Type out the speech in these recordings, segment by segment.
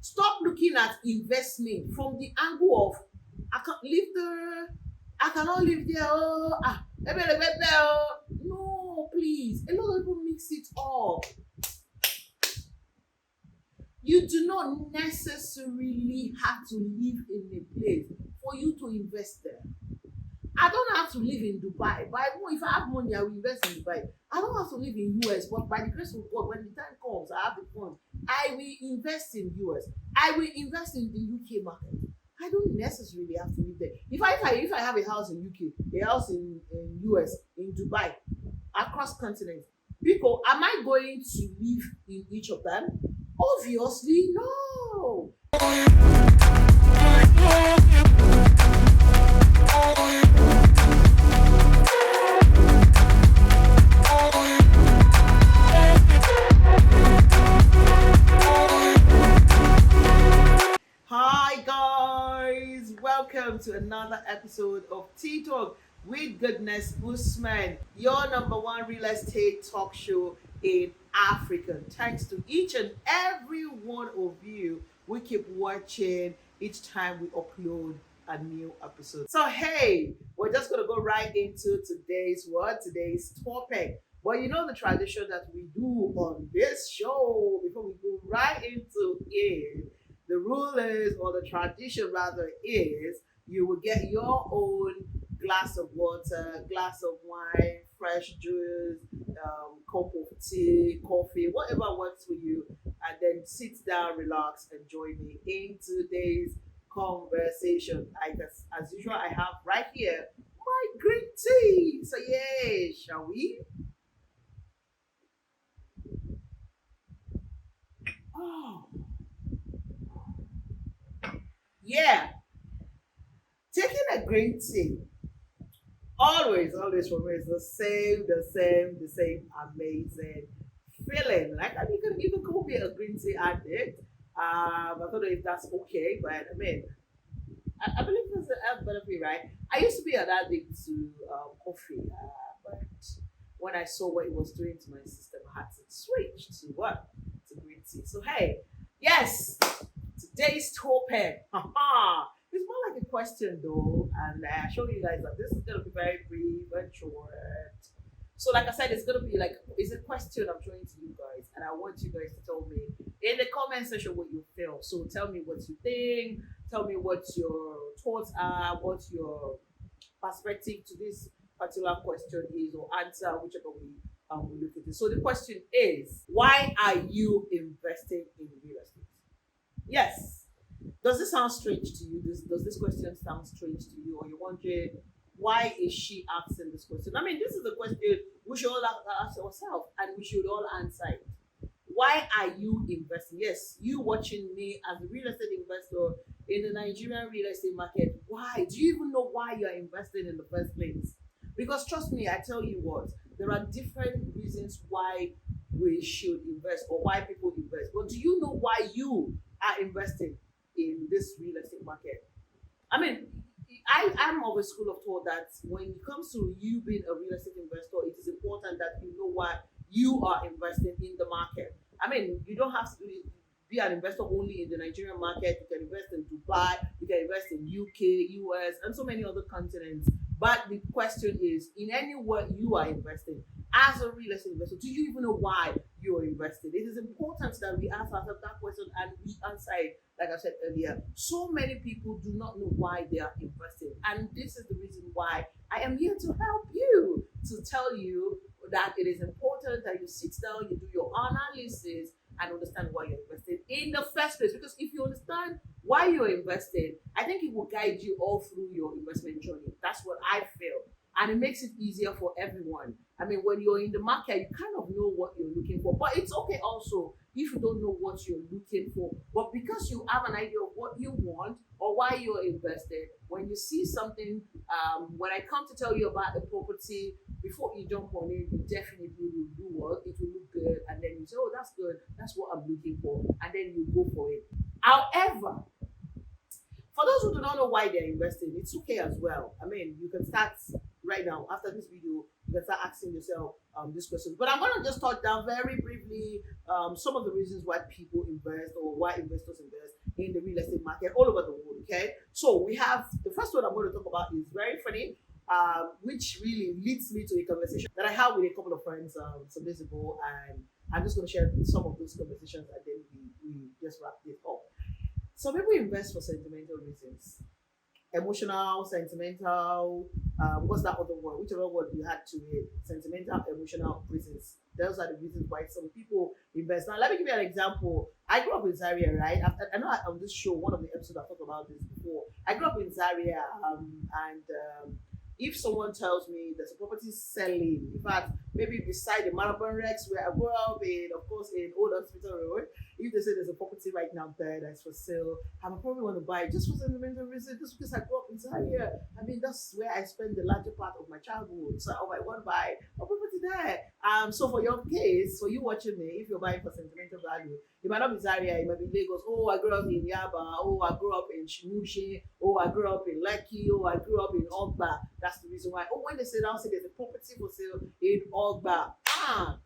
Stop looking at investment from the angle of I cannot live there. Oh, no, please. A lot of people mix it up. You do not necessarily have to live in a place for you to invest there. I don't have to live in Dubai. But if I have money, I will invest in Dubai. I don't have to live in US, but by the grace of God, when the time comes, I have the funds. I will invest in US. I will invest in the UK market. I don't necessarily have to live there. If I have a house in UK, a house in US, in Dubai, across continents, people, am I going to live in each of them? Obviously, no. Hi guys, welcome to another episode of Tea Talk with Goodness Usman, your number one real estate talk show in Africa. Thanks to each and every one of you we keep watching each time we upload a new episode. So hey, we're just gonna go right into today's topic. Well, you know the tradition that we do on this show before we go right into it. The rule is, or the tradition rather, is you will get your own glass of water, glass of wine, fresh juice, cup of tea, coffee, whatever works for you, and then sit down, relax, and join me in today's conversation. As usual, I have right here my green tea. So yeah, shall we? Oh, yeah. Taking a green tea always for me is the same amazing feeling. Like, I mean, you can call me a green tea addict. I don't know if that's okay, but I mean, I believe there's a health benefit, right? I used to be an addict to coffee, but when I saw what it was doing to my system, I had to switch to what? To green tea. So hey, yes, today's topic. It's more like a question though, and I show you guys that this is gonna be very brief and short. So, like I said, it's gonna be like it's a question I'm throwing to you guys, and I want you guys to tell me in the comment section what you feel. So, tell me what you think. Tell me what your thoughts are. What your perspective to this particular question is, or answer, whichever way we look at it. So, the question is, why are you investing in real estate? Yes. Does this sound strange to you? Does this question sound strange to you? Or you're wondering, why is she asking this question? I mean, this is a question we should all ask ourselves and we should all answer it. Why are you investing? Yes, you watching me as a real estate investor in the Nigerian real estate market. Why? Do you even know why you're investing in the first place? Because trust me, I tell you what, there are different reasons why we should invest or why people invest. But do you know why you are investing in this real estate market? I mean, I'm of a school of thought that when it comes to you being a real estate investor, it is important that you know why you are investing in the market. I mean, you don't have to be an investor only in the Nigerian market. You can invest in Dubai, you can invest in UK, US, and so many other continents. But the question is, in anywhere you are investing, as a real estate investor, do you even know why you are investing? It is important that we ask ourselves that question and we answer it, like I said earlier. So many people do not know why they are investing. And this is the reason why I am here to help you, to tell you that it is important that you sit down, you do your analysis, and understand why you're investing in the first place. Because if you understand why you're investing, I think it will guide you all through your investment journey. That's what I feel. And it makes it easier for everyone. I mean, when you're in the market, you kind of know what you're looking for. But it's okay also if you don't know what you're looking for. But because you have an idea of what you want or why you're invested, when you see something, when I come to tell you about a property, before you jump on it, you definitely will do what? It will look good. And then you say, oh, that's good. That's what I'm looking for. And then you go for it. However, for those who do not know why they're investing, it's okay as well. I mean, you can start right now after this video. You can start asking yourself this question. But I'm going to just touch down very briefly some of the reasons why people invest or why investors invest. in the real estate market all over the world. Okay, so we have the first one I'm going to talk about is very funny, which really leads me to a conversation that I had with a couple of friends some days ago, and I'm just going to share some of those conversations, and then we just wrap this up. Some people invest for sentimental reasons, emotional, sentimental, what's that other word? Whichever word you had to it, sentimental, emotional reasons. Those are the reasons why some people invest. Now, let me give you an example. I grew up in Zaria, right? I know on this show, one of the episodes I talked about this before. I grew up in Zaria, and if someone tells me there's a property selling, in fact, maybe beside the Marathon Rex where I grew up in, of course, in Old Hospital Road, if they say there's a property right now there that's for sale, I would probably want to buy it just for sentimental reason, just because I grew up in Zaria. I mean, that's where I spent the larger part of my childhood. So I want to buy a property there. So for your case, for you watching me, if you're buying for sentimental value, it might not be Zaria, it might be Lagos. Oh, I grew up in Yaba. Oh, I grew up in Shimushi. Oh, I grew up in Lekki. Oh, I grew up in Ogba. That's the reason why. Oh, when they say now, say there's a property for sale in Ogba.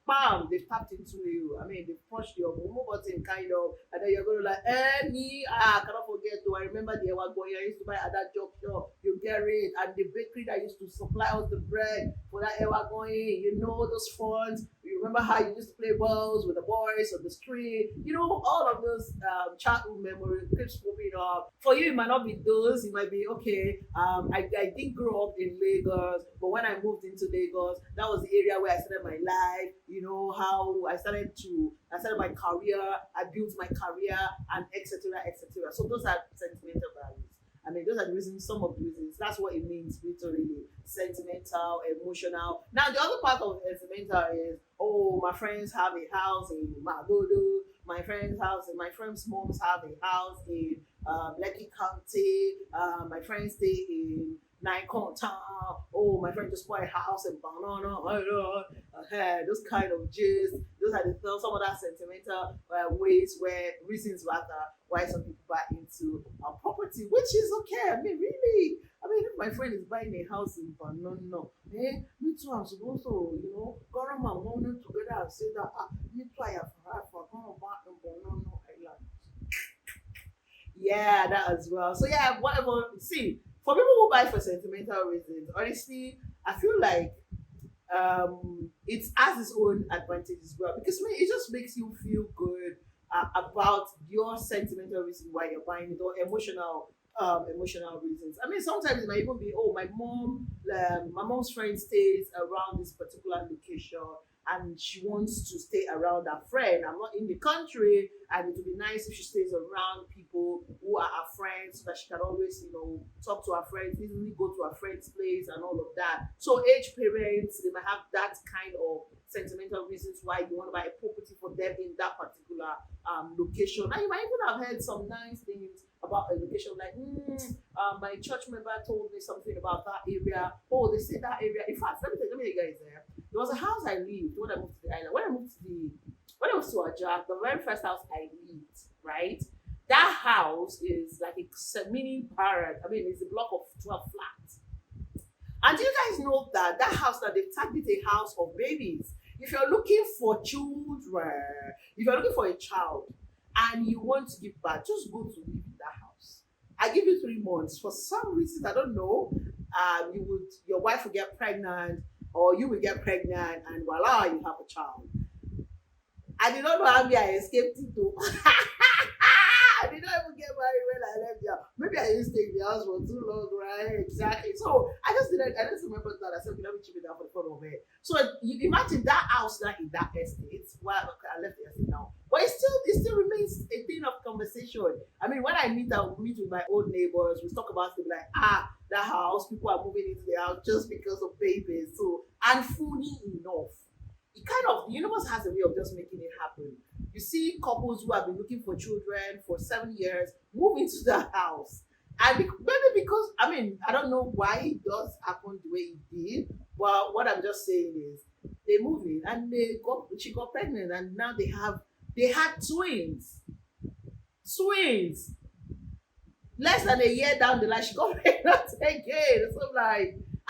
Bam, they've tapped into you. I mean, they've pushed your move button kind of, and then you're going to like, I cannot forget to. I remember the Ewa Goya I used to buy at that job shop. You get it, and the bakery that used to supply us the bread for that Ewa Goya, you know those funds. You remember how you used to play balls with the boys on the street. You know, all of those childhood memories keeps popping up. For you, it might not be those. It might be okay. I didn't grow up in Lagos, but when I moved into Lagos, that was the area where I started my life. You know how I started my career. I built my career, and etc. etc. So those are sentimental values. I mean, those are the reasons, some of the reasons. That's what it means, literally. Sentimental, emotional. Now, the other part of sentimental is, oh, my friends have a house in Magodo. My friend's moms have a house in Lekki County. My friends stay in Nikon Town. Oh, my friend just bought a house in Banana. Those kind of gist. Those are some of that sentimental ways where reasons rather why some people buy into a property, which is okay. I mean, really. I mean, if my friend is buying a house in Banana, me too, I'm supposed to, go around my morning together and say that, me too, I have gone back in Banana Island. Yeah, that as well. So yeah, whatever. See, for people who buy for sentimental reasons, honestly, I feel like it has its own advantage as well because it just makes you feel good about your sentimental reason why you're buying it or emotional reasons. I mean, sometimes it might even be, oh, my mom's friend stays around this particular location and she wants to stay around her friend. I'm not in the country, and it would be nice if she stays around people who are her friends so that she can always, talk to her friends, easily go to her friend's place and all of that. So age parents, they might have that kind of sentimental reasons why you want to buy a property for them in that particular location. Now you might even have heard some nice things about a location like my church member told me something about that area. Oh, they say that area. In fact, let me tell you guys there was a house I lived when I moved to the island. When I moved to Ajah, the very first house I lived, right? That house is like a mini barrack. I mean, it's a block of 12 flats. And do you guys know that house that they've tagged it a house of babies? If you're looking for children, if you're looking for a child and you want to give birth, just go to live in that house. I give you 3 months. For some reason, I don't know, your wife will get pregnant or you will get pregnant and voila, you have a child. I did not know how I escaped it though. I did not even get married when I left there. Maybe I didn't stay in the house for too long, right? Exactly. So I just remember that. I said, let me chip it down for the fun of it. So you imagine that house now in that estate. Well, okay, I left the estate now. But it still remains a thing of conversation. I mean, when I meet with my old neighbors, we talk about it like, that house, people are moving into the house just because of babies. So, and funny enough, the universe has a way of just making it happen. You see couples who have been looking for children for 7 years move into the house. And maybe because, I mean, I don't know why it does happen the way it did. But what I'm just saying is they move in and she got pregnant and now they had twins. Twins. Less than a year down the line, she got pregnant again. So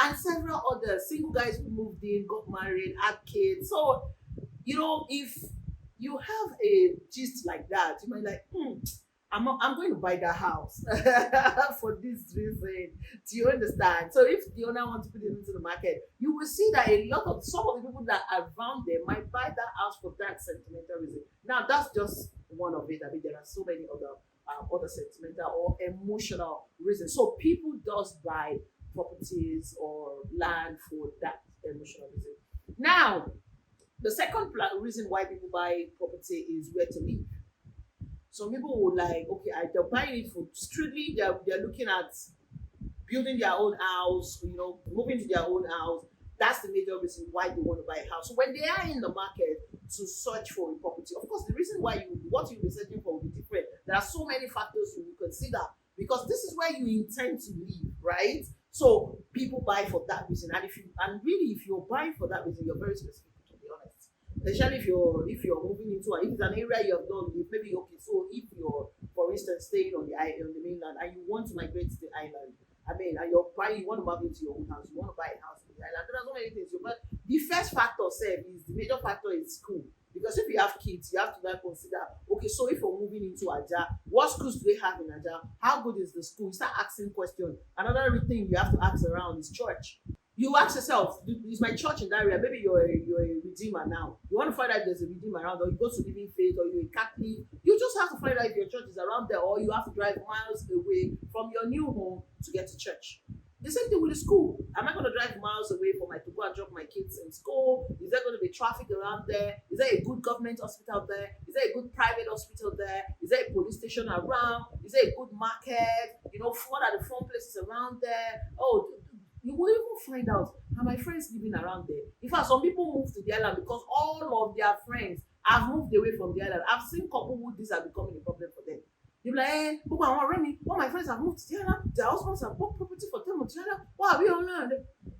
and several other single guys who moved in, got married, had kids. So, if you have a gist like that, you might like, I'm going to buy that house for this reason. Do you understand? So if the owner wants to put it into the market, you will see that a lot of some of the people that are around there might buy that house for that sentimental reason. Now that's just one of it. I mean, there are so many other sentimental or emotional reasons. So people does buy properties or land for that emotional reason. Now, the second reason why people buy property is where to live. Some people would like, okay, they're buying it for strictly, they're looking at building their own house, moving to their own house. That's the major reason why they want to buy a house. So when they are in the market to search for a property, of course, the reason why what you'll be searching for will be different. There are so many factors you will consider because this is where you intend to live, right? So people buy for that reason, and really, if you're buying for that reason, you're very specific, to be honest. Especially if you're moving into if it's an area you have not lived, maybe okay. So if you're, for instance, staying on the mainland and you want to migrate to the island, I mean, and you want to move into your own house, you want to buy a house in the island. There are so many things. But the first factor, the major factor is school. Because if you have kids, you have to then consider, okay, so if you're moving into Aja, what schools do they have in Aja? How good is the school? You start asking questions. Another thing you have to ask around is church. You ask yourself, is my church in that area? Maybe you're a redeemer now. You want to find out if there's a redeemer around, or you go to Living Faith, or you're a Catholic. You just have to find out if your church is around there, or you have to drive miles away from your new home to get to church. The same thing with the school. Am I going to drive miles away to go and drop my kids in school? Is there going to be traffic around there? Is there a good government hospital there? Is there a good private hospital there? Is there a police station around? Is there a good market? What are the fun places around there? Oh, you will even find out, are my friends living around there? In fact, some people move to the island because all of their friends have moved away from the island. I've seen couple who this are becoming a problem for them. You're like, all my friends have moved to the island. Their husbands have bought property for them on the island. Why are we on land?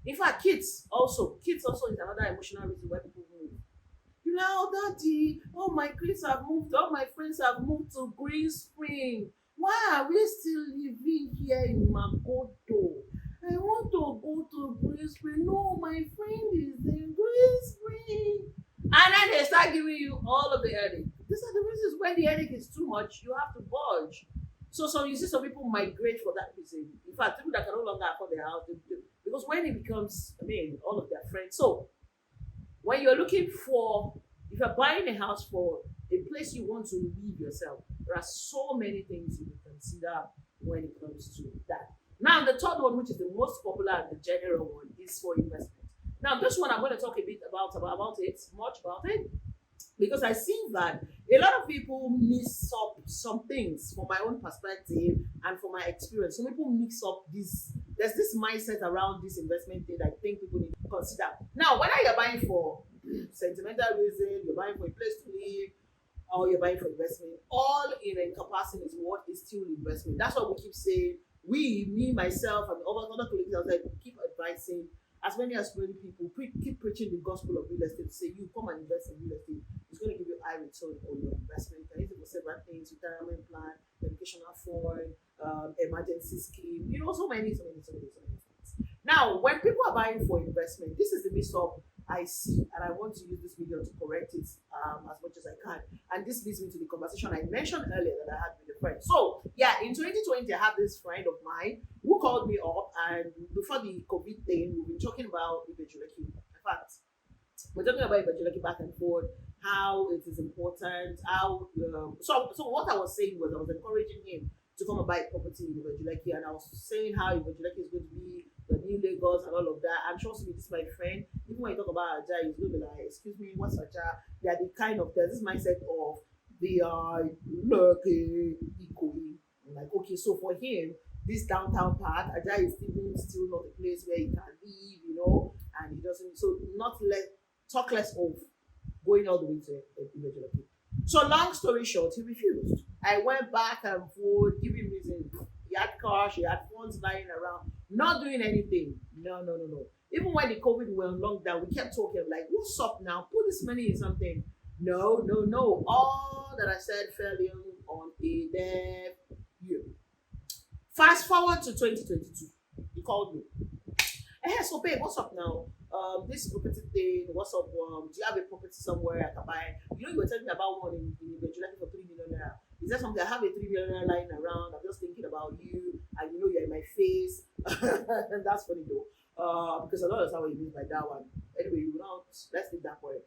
In fact, kids also is another emotional reason why people move. You're like, oh, daddy, all my kids have moved, all my friends have moved to Green Spring. Why are we still living here in Makoto? I want to go to Green Spring. No, my friend is in Green Spring. And then they start giving you all of the headache. These are the reasons when the headache is too much, you have to budge. So you see some people migrate for that reason. In fact, people that can no longer afford their house, because when it becomes, all of their friends. So when you're looking for, if you're buying a house for a place you want to live yourself, there are so many things you will consider when it comes to that. Now, the third one, which is the most popular and the general one, is for investment. Now, this one I'm going to talk a bit about it, because I see that a lot of people mix up some things from my own perspective and from my experience. Some people mix up this. There's this mindset around this investment thing that I think people need to consider. Now, whether you're buying for sentimental reason, you're buying for a place to live, or you're buying for investment, all in encompassing is what is still investment. That's what we keep saying. Me, myself, and other colleagues out there keep advising as many people keep preaching the gospel of real estate. Say you come and invest in real estate, it's going to give you high return on your investment. You can use it for several things: retirement plan, educational fund, emergency scheme. So many things. Now, when people are buying for investment, this is the mix up I see, and I want to use this video to correct it as much as I can. And this leads me to the conversation I mentioned earlier that I had with a friend. So, in 2020, I have this friend of mine who called me up, and before the COVID thing, we've been talking about Ibejuleki. In fact, we're talking about Ibejuleki back and forth, how it is important, how. So what I was saying was I was encouraging him to come and buy property in Ibejuleki, and I was saying how Ibejuleki is going to be the new Lagos and all of that. And trust me, this is my friend. Even when you talk about Aja, he's going to be like, excuse me, what's Aja? They are there's this mindset of they are lucky, equally. I'm like, okay, so for him, this downtown part, Aja is still not a place where he can live, and he doesn't, so talk less of going all the way to Imagine. So long story short, he refused. I went back and forth, giving reasons. He had cash, he had funds lying around, not doing anything. No. Even when the COVID were on lockdown, we kept talking like, what's up now? Put this money in something. No. All that I said fell in on a deaf ear. Fast forward to 2022. He called me. Hey, so babe, what's up now? This property thing, what's up? Do you have a property somewhere I can buy? You were telling me about one in Nigeria for 3 million naira. Is Is that something? I have a 3 million lying around. I'm just thinking about you, and you know you're in my face. And that's funny though, because a lot of time when you mean by that one. Anyway, you know, let's leave that point.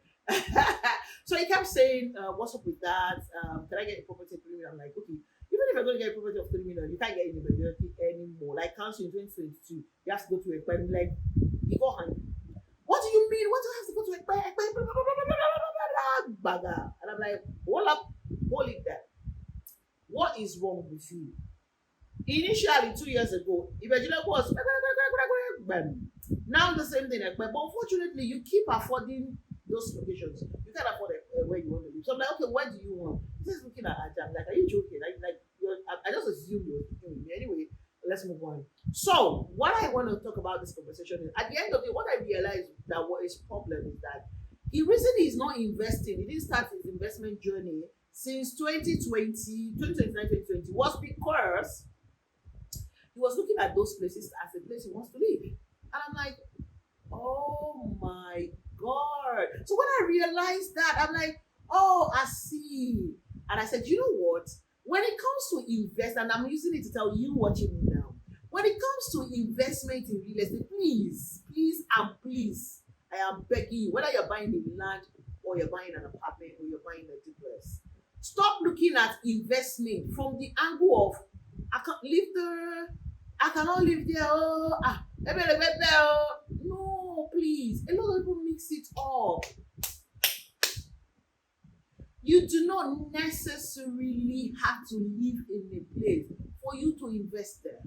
So he kept saying, "What's up with that? Can I get a property of 3 million?" I'm like, okay, even if you're going to get a property of 3 million, you can't get any majority anymore. Like council in 2022, you have to go to a pen like beforehand. What do you mean? What do I have to go to a bagger? And I'm like, hold up, hold it there. What is wrong with you? Initially, 2 years ago, Ibejile was now the same thing. But unfortunately, you keep affording those locations. You can't afford where you want to live. So I'm like, okay, where do you want? He's just looking at Ajam. Like, are you joking? I just assume you're joking with me. Anyway, let's move on. So, what I want to talk about this conversation is at the end of it, what I realized that what his problem is that the reason he's not investing, he didn't start his investment journey since 2020, 2029, 2020 was because he was looking at those places as a place he wants to live. And I'm like, oh my God. So when I realized that, I'm like, oh, I see. And I said, you know what? When it comes to invest, and I'm using it to tell you watching me now, when it comes to investment in real estate, please, please, and please, I am begging you, whether you're buying a land or you're buying an apartment or you're buying a duplex, stop looking at investment from the angle of I can't live there, I cannot live there. Oh, no, please. A lot of people mix it up. You do not necessarily have to live in a place for you to invest there.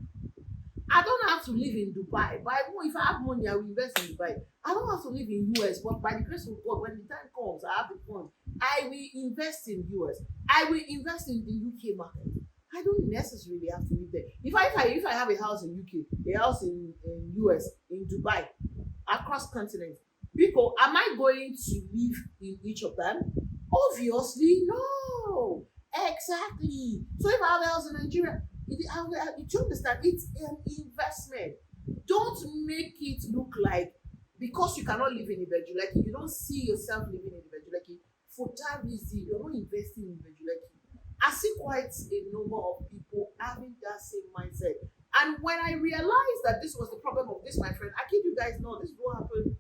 I don't have to live in Dubai. But if I have money, I will invest in Dubai. I don't have to live in US, but by the grace of God, when the time comes, I have the funds, I will invest in US. I will invest in the UK market. I don't necessarily have to live there. If I have a house in UK, a house in US, in Dubai, across continents, because am I going to live in each of them? Obviously, no. Exactly. So if I have a house in Nigeria, you understand? It's an investment. Don't make it look like because you cannot live in Ibejuleki, you don't see yourself living in Ibejuleki. For that reason, you're not investing in Ibejuleki. I see quite a number of people having that same mindset. And when I realized that this was the problem of this, my friend, I kid you guys know this is what happened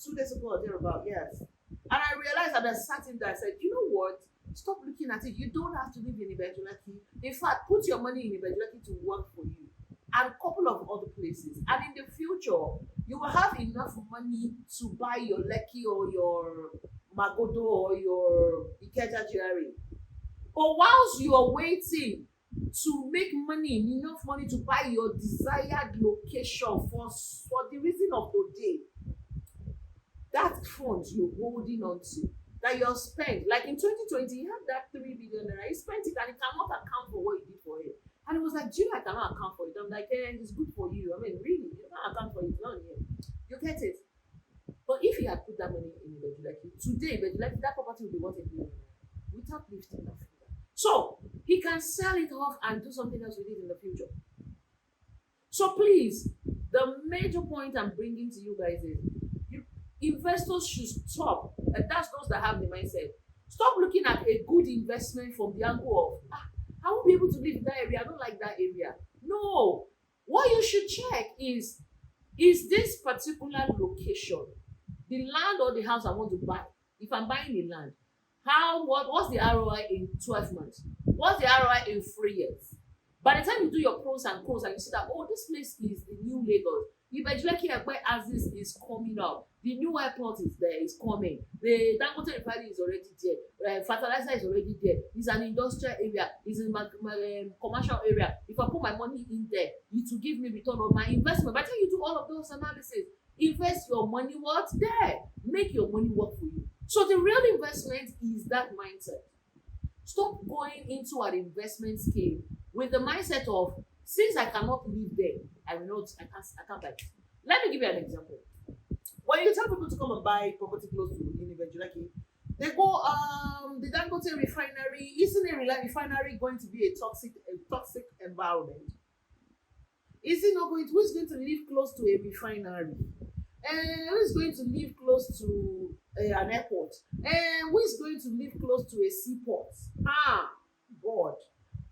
2 days ago or thereabout, yes. And I realized that I sat in there, I said, you know what? Stop looking at it. You don't have to live in Ibejuleki. In fact, put your money in Ibejuleki to work for you and a couple of other places. And in the future, you will have enough money to buy your Lekki or your Magodo or your Ikeja jewelry. But whilst you are waiting to make money, enough money to buy your desired location for the reason of the day, that fund you're holding on to, that you're spent, like in 2020, he had that 3 billion naira, he spent it and he cannot account for what he did for it. And it was like, do you know I cannot account for it? I'm like, it's good for you. I mean, really, you can't account for it, not here. You get it? But if he had put that money in Ibejuleki, today, that property would be worth 1 billion naira without lifting that finger. So he can sell it off and do something else with it in the future. So please, the major point I'm bringing to you guys is investors should stop, and that's those that have the mindset. Stop looking at a good investment from the angle of I won't be able to live in that area. I don't like that area. No, what you should check is this particular location, the land or the house I want to buy. If I'm buying the land, what's the ROI in 12 months? What's the ROI in 3 years? By the time you do your pros and cons and you see that, oh, this place is the new Lagos. Ibejuleki as this is coming up. The new airport is there, is coming. The Dangote refinery is already there. Fertilizer is already there. It's an industrial area. It's in my commercial area. If I put my money in there, it will give me return on my investment. By the time you do all of those analysis, invest your money what's there. Make your money work for you. So the real investment is that mindset. Stop going into an investment scheme with the mindset of, since I cannot live there, I can't buy it. Let me give you an example. When you tell people to come and buy property close to Ibejuleki, they go, the Dangote refinery, isn't a refinery going to be a toxic environment? Is it not going to, who is going to live close to a refinery? Who is going to live close to an airport? Who is going to live close to a seaport? God.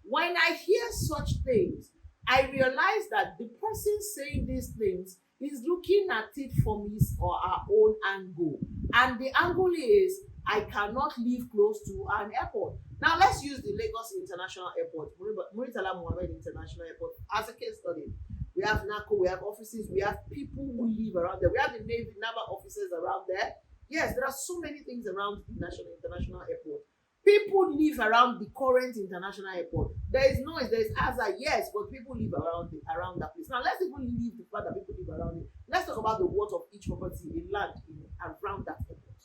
When I hear such things, I realize that the person saying these things is looking at it from his or her own angle. And the angle is, I cannot live close to an airport. Now, let's use the Lagos International Airport, Muritala Mohammed International Airport, as a case study. We have NACO, we have offices, we have people who live around there. We have the Navy, naval officers around there. Yes, there are so many things around the international airport. People live around the current international airport. There is noise, there is hazard, yes, but people live around that place. Now, let's even leave the fact that people live around it. Let's talk about the worth of each property in land around that airport.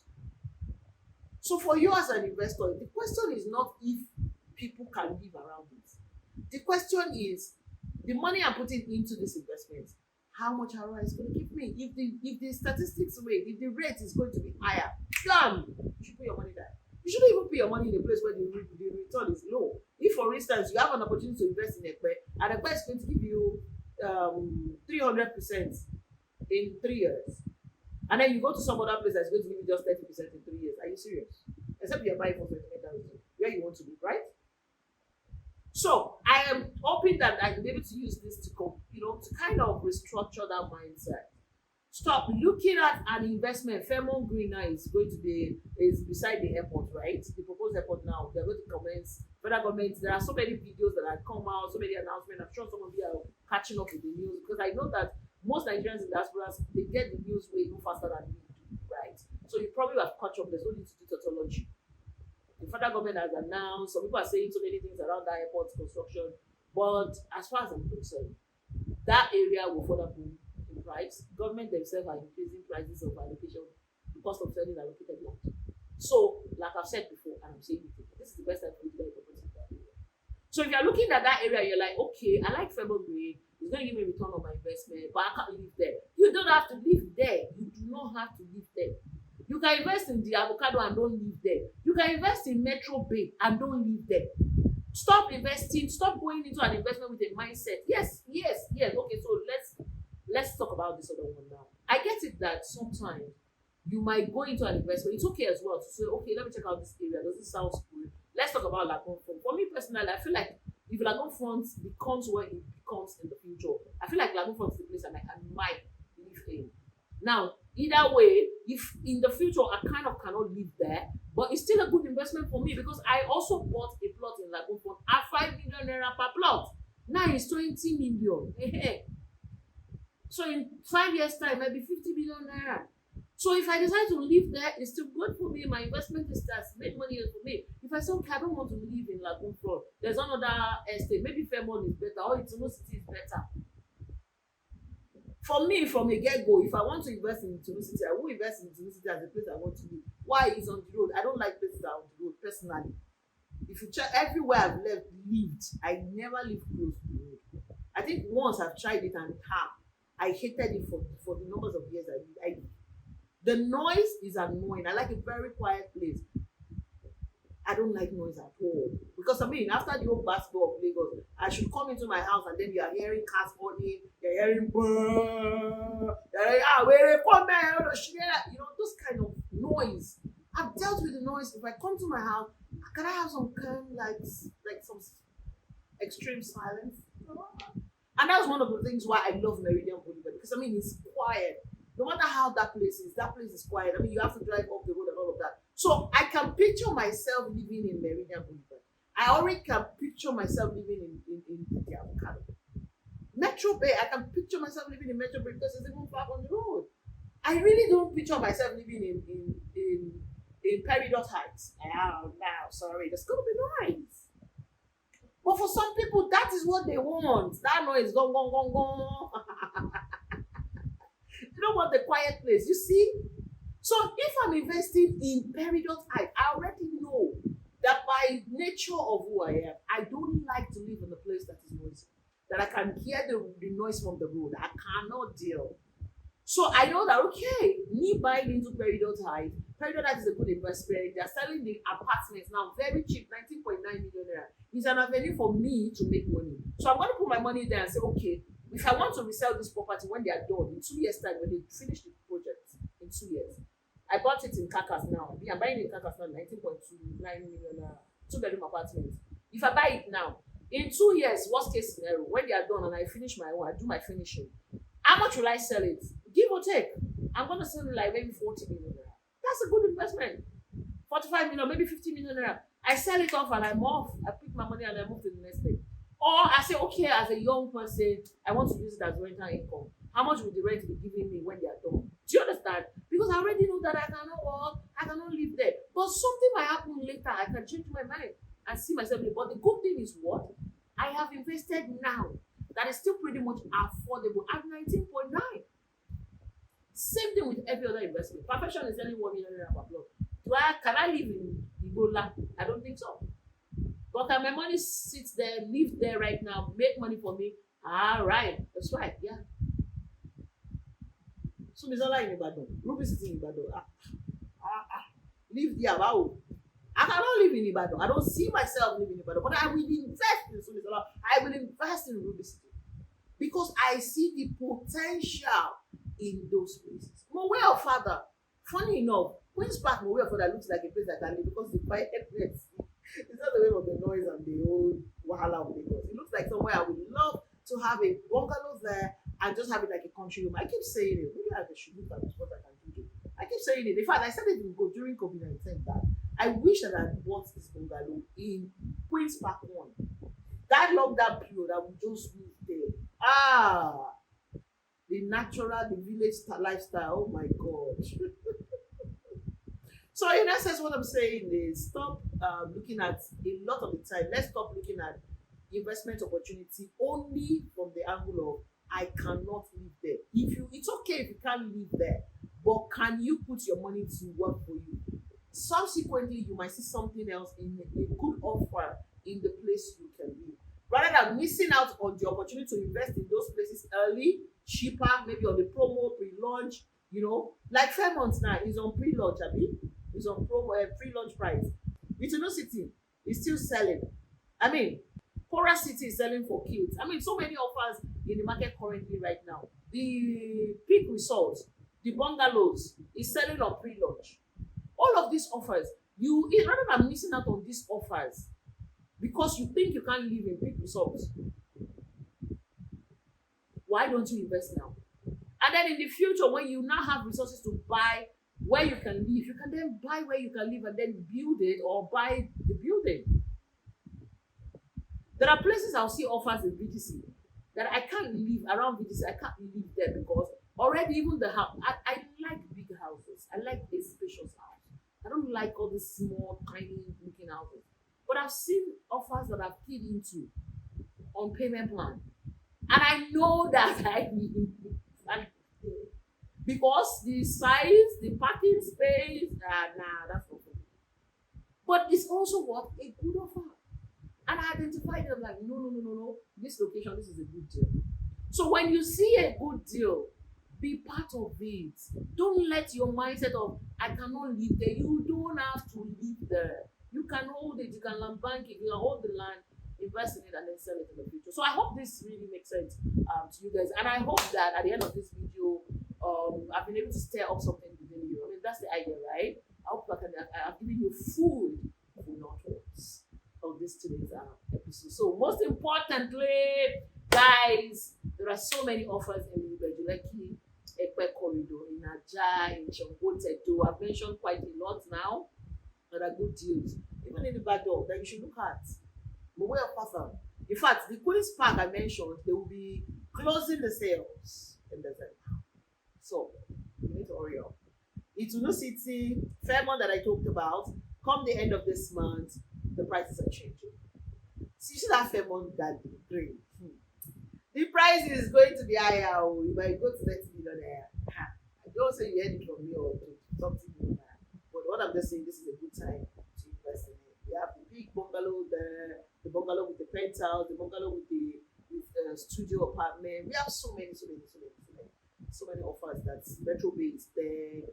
So, for you as an investor, the question is not if people can live around it. The question is, the money I'm putting into this investment, how much ROI is going to give me? If the statistics rate, if the rate is going to be higher, damn, you should put your money there. You shouldn't even put your money in a place where the return is low. If, for instance, you have an opportunity to invest in Ekpe, and Ekpe is going to give you 300% in 3 years, and then you go to some other place that's going to give you just 30% in 3 years, are you serious? Except you're buying for 28,000, where you want to live, right? So I am hoping that I can be able to use this to kind of restructure that mindset. Stop looking at an investment. Fairmont Green now is beside the airport, right? The proposed airport now. They're going to commence. Federal government, there are so many videos that have come out, so many announcements. I'm sure some of you are catching up with the news, because I know that most Nigerians in diasporas, they get the news way even faster than we do, right? So you probably have caught up. There's no need to do tautology. The federal government has announced, some people are saying so many things around that airport construction, but as far as I'm concerned, that area will further boom in price. Government themselves are increasing prices of allocation, the cost of selling allocated land. So, like I've said before, and I'm saying it, this is the best time for you to get a property in that area. So if you're looking at that area, you're like, okay, I like Fairmont Green, it's going to give me a return on my investment, but I can't live there. You don't have to live there. You do not have to live there. You can invest in the avocado and don't live there. You can invest in Metro Bay and don't live there. Stop investing. Stop going into an investment with a mindset. Yes. Okay, so let's talk about this other one now. I get it that sometimes you might go into an investment. It's okay as well to say, okay, let me check out this area. Does this sound cool? Let's talk about Lagoon Front. For me personally, I feel like if Lagoon Front becomes what it becomes in the future, I feel like Lagoon Front is the place I might live in. Now, either way, if in the future I kind of cannot live there, but it's still a good investment for me, because I also bought a plot in Lagoon Front at 5 million naira per plot. Now it's 20 million. So in 5 years' time, maybe 50 million naira. So if I decide to live there, it's still good for me. My investment is that's made money for me. If I say, okay, I don't want to live in Lagoon Front, there's another estate, maybe Fairmont is better, or Ituno City is better. For me, from a get-go, if I want to invest in Ituno City, I will invest in Ituno City as a place I want to live. Why? It's on the road. I don't like places that are on the road, personally. If you check everywhere I've lived, I never live close to the road. I think once I've tried it and I hated it for the numbers of years I lived. The noise is annoying. I like a very quiet place. I don't like noise at all. Because after the whole basketball of Lagos, I should come into my house and then you are hearing cars running, you're hearing those kind of noise. I've dealt with the noise. If I come to my house, can I have some calm, like some extreme silence? And that's one of the things why I love Meridian Boulevard, because it's quiet. No matter how that place is quiet. You have to drive off the road and all of that. So I can picture myself living in Meridian Boulevard. I already can picture myself living in the avocado. Metro Bay, I can picture myself living in Metro Bay because it's even far on the road. I really don't picture myself living in Peridot Heights. Sorry, there's gonna be noise. But for some people, that is what they want. That noise, gong, gong, gong, gong. You don't want the quiet place, you see? So if I'm investing in Peridot Heights, I already know that by nature of who I am, I don't like to live in a place that is noisy, that I can hear the noise from the road. I cannot deal. So I know that, okay, me buying into Peridot Heights is a good investment. They're selling the apartments now very cheap, 19.9 million naira. It's an avenue for me to make money. So I'm going to put my money there and say, okay, if I want to resell this property when they are done, in 2 years' time, when they finish the project, in 2 years, I bought it in Kakas now. I'm buying it in Kakas now, 19.29 million, 2-bedroom apartment. If I buy it now, In 2 years, worst case scenario, when they are done and I finish my own, I do my finishing. How much will I sell it? Give or take. I'm gonna sell it like maybe 40 million naira. That's a good investment. 45 million, maybe 50 million naira. I sell it off and I'm off. I pick my money and I move to the next thing. Or I say, okay, as a young person, I want to use it as rental income. How much will the rent be giving me when they are done? Do you understand? Because I already know that I cannot work, I cannot live there. But something might happen later. I can change my mind and see myself. But the good thing is what? I have invested now that is still pretty much affordable at 19.9. Same thing with every other investment. Perfection is selling 1 million naira per plot. Can I live in Ebola? I don't think so. But can my money sit there, live there right now, make money for me? All right, that's right, yeah. So Mizola in Ibadan, Ruby City in Ibadan. Live there, wow. I cannot live in Ibadan. I don't see myself living in Ibadan, but I will invest in Sumizola. I will invest in Ruby City because I see the potential in those places. Mowe of Father, funny enough, Queen's Park, Mowe of Father looks like a place I can live because the quietness. It's not the way of the noise and the old wahala of Lagos. It looks like somewhere I would love to have a bungalow there and just have it like a country room. I keep saying it. Maybe I should look at what I can do. I keep saying it. In fact, I said it during COVID-19 that I wish that I had bought this bungalow in Queen's Park 1. That lockdown period, I would just move there. The natural, the village lifestyle. Oh my God. So in essence, what I'm saying is stop looking at a lot of the time. Let's stop looking at investment opportunity only from the angle of I cannot live there. It's okay if you can't live there, but can you put your money to work for you? Subsequently, you might see something else in a good offer in the place you can live. Rather than missing out on the opportunity to invest in those places early, cheaper, maybe on the promo, pre-launch, like Fairmont now is on pre-launch, it's on promo, pre-launch price. Little City is still selling. Cora City is selling for kids. So many offers in the market currently right now. The Peak Resort, the bungalows is selling on pre-launch. All of these offers, rather than missing out on these offers because you think you can't live in Peak Resorts, why don't you invest now? And then in the future, when you now have resources to buy where you can live, you can then buy where you can live and then build it or buy the building. There are places I'll see offers in VDC that I can't live around VDC. I can't live there because already even the house, I like big houses. I like a spacious house. I don't like all these small, tiny looking houses. But I've seen offers that I've keyed into on payment plan. And I know that I need because the size, the parking space, that's not good. But it's also what a good offer. And I identified them like, no, this location, this is a good deal. So when you see a good deal, be part of it. Don't let your mindset of, I cannot live there. You don't have to live there. You can hold it, you can land bank it, you can hold the land, invest in it, and then sell it in the future. So I hope this really makes sense to you guys. And I hope that at the end of this video, I've been able to stir up something within you. That's the idea, right? I hope I've given you food for your thoughts of this today's episode. So most importantly, guys, there are so many offers in Ibejuleki, Ekpe Corridor, in Ajah, in Chongotedo. I've mentioned quite a lot now. There are good deals, even in the back door that you should look at. But where of in fact, the Queen's Park I mentioned, they will be closing the sales in December. So you need to hurry up. Little City, Fairmont that I talked about, come the end of this month, the prices are changing. So you see that Fairmont that green. The price is going to be higher. You might go to 30 million there. I don't say you heard it from me or something like that. But what I'm just saying, this is a good time to invest in it. We have the big bungalow there, the bungalow with the penthouse, the bungalow with the studio apartment. We have so many offers. That's Metro Bay is there,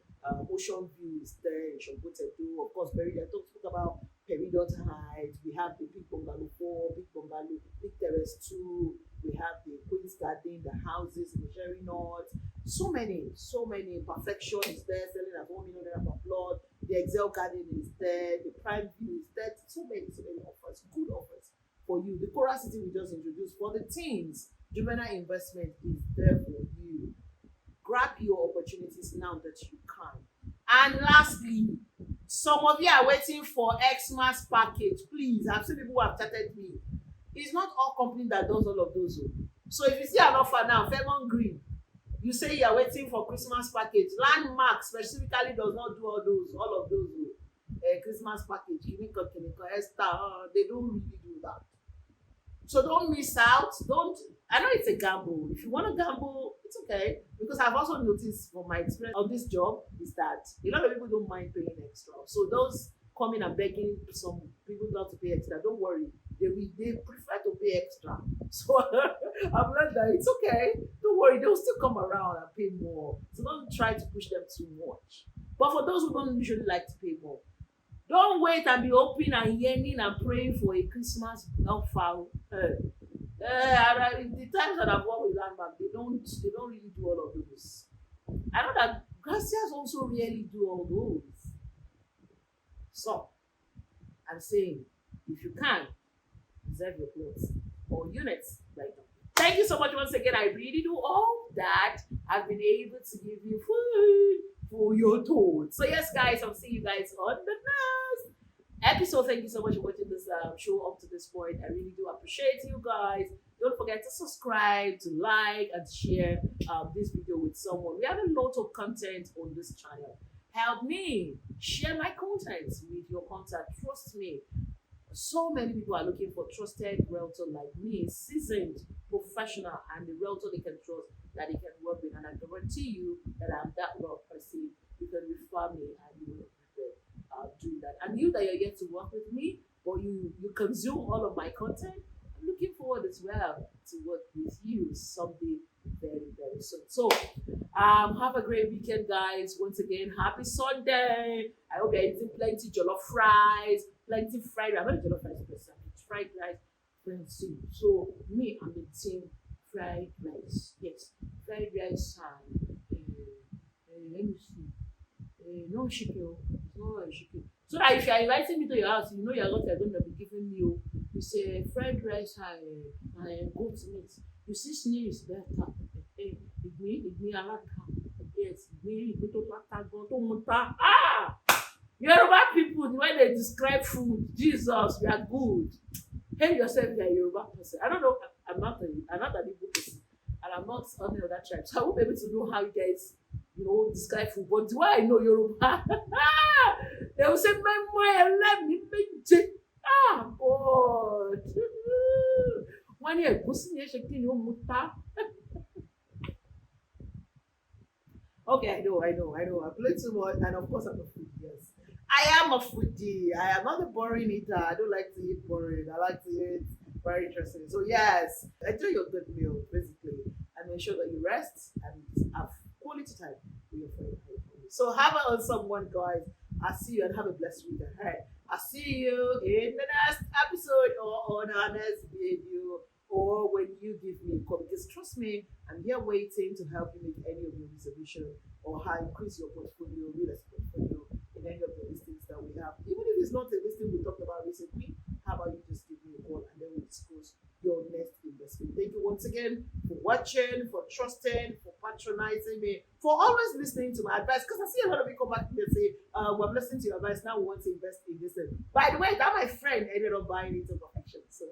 Ocean View is there, Shombotedo, of course, Berry. I talked about Peridot Heights. We have the big bungalow 4, big bungalow, big terrace 2. We have the Queen's Garden, the houses in the Sherry North. So many. Perfection is there, selling at 1 million naira per plot. The Excel Garden is there, the Prime View is there. So many offers, good offers for you. The Coral City we just introduced for the teens. Juvenile investment is there for you. Grab your opportunities now that you can. And lastly, some of you are waiting for Xmas package. Please, I've seen people who have chatted me. It's not all company that does all of those. So if you see an offer now, Fairmont Green, you say you are waiting for Christmas package. Landmark specifically does not do all of those Christmas package. Esther, they don't really do that. So don't miss out. I know it's a gamble. If you want to gamble, it's okay. Because I've also noticed from my experience on this job is that a lot of people don't mind paying extra. So those coming and begging some people not to pay extra, don't worry. They prefer to pay extra. So I've learned that it's okay. Don't worry, they'll still come around and pay more. So don't try to push them too much. But for those who don't usually like to pay more, don't wait and be hoping and yearning and praying for a Christmas offer. The times that I've worked with Landmark, they don't really do all of those. I know that Gracias also really do all those. So I'm saying, if you can, reserve your plots or units right now. Thank you so much once again. I really do all that. I've been able to give you food for your thoughts. So yes, guys, I'll see you guys on the next episode. Thank you so much for watching this show up to this point. I really do appreciate you guys. Don't forget to subscribe, to like, and share this video with someone. We have a lot of content on this channel. Help me share my content with your contact. Trust me. So many people are looking for trusted realtor like me, seasoned professional, and the realtor they can trust that they can work with. And I guarantee you that I'm that well perceived. You can refer me and you will regret doing that. And you that you're yet to work with me, but you consume all of my content, I'm looking forward as well to work with you someday very, very soon. So have a great weekend, guys. Once again, happy Sunday. I hope you're eating plenty jollof fries, plenty fried rice. I'm not a jollof rice person, it's fried rice, plenty. So me, I'm the team fried rice. Yes, fried rice and let me see. No chicken. No chicken. So that if you're inviting me to your house, you know you're going to be giving me you say fried rice and goat meat. You see, snail is better. Ìgbín alata. Yes, ìgbín tó láta gan tó mú ta. Yoruba people, the way they describe food, Jesus, we are good. Hail yourself, you are a Yoruba person. I don't know. I'm not an Igbo person, and I'm not on the other tribe, so I won't be able to know how you guys, describe food. But the way I know Yoruba, they will say, let me make God. When you're pushing your Okay, I know. I play too much, and of course, I'm a foodie. Yes, I am a foodie. I am not a boring eater. I don't like to eat boring. I like to eat very interesting. So yes, enjoy your good meal, basically, and make sure that you rest and have quality time with your friend. So have an awesome one, guys. I'll see you and have a blessed week ahead. I'll see you in the next episode or on our next video, or when you give me a call, because trust me, I'm here waiting to help you make any of your reservation or how increase your portfolio, real estate portfolio in any of the listings that we have. Even if it's not a listing we talked about recently, how about you just give me a call and then we'll discuss your next investment. Thank you once again for watching, for trusting, for patronizing me, for always listening to my advice. Because I see a lot of people come back and say, we're listening to your advice, now we want to invest in this. By the way, that my friend ended up buying it on perfection. So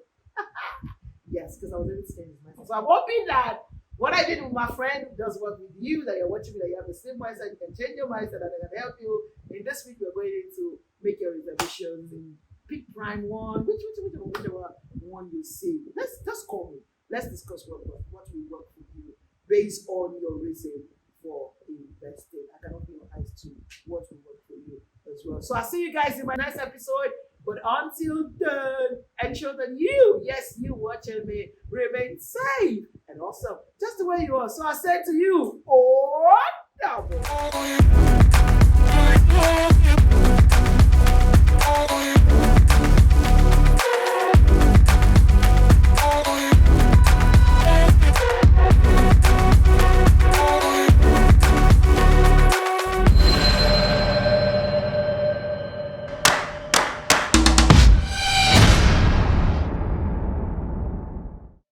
yes, because I was able to change his mindset. So I'm hoping that what I did with my friend does work with you, that you're watching me, that you have the same mindset, you can change your mindset, and I can help you. In this week, we're going to make your reservations in pick prime one, whichever one you see. Let's just call me. Let's discuss what will work for you based on your reason for investing. I can open your eyes to what will work for you as well. So I'll see you guys in my next episode. But until then, ensure that you watching me, remain safe and awesome, just the way you are. So I said to you, oh, double.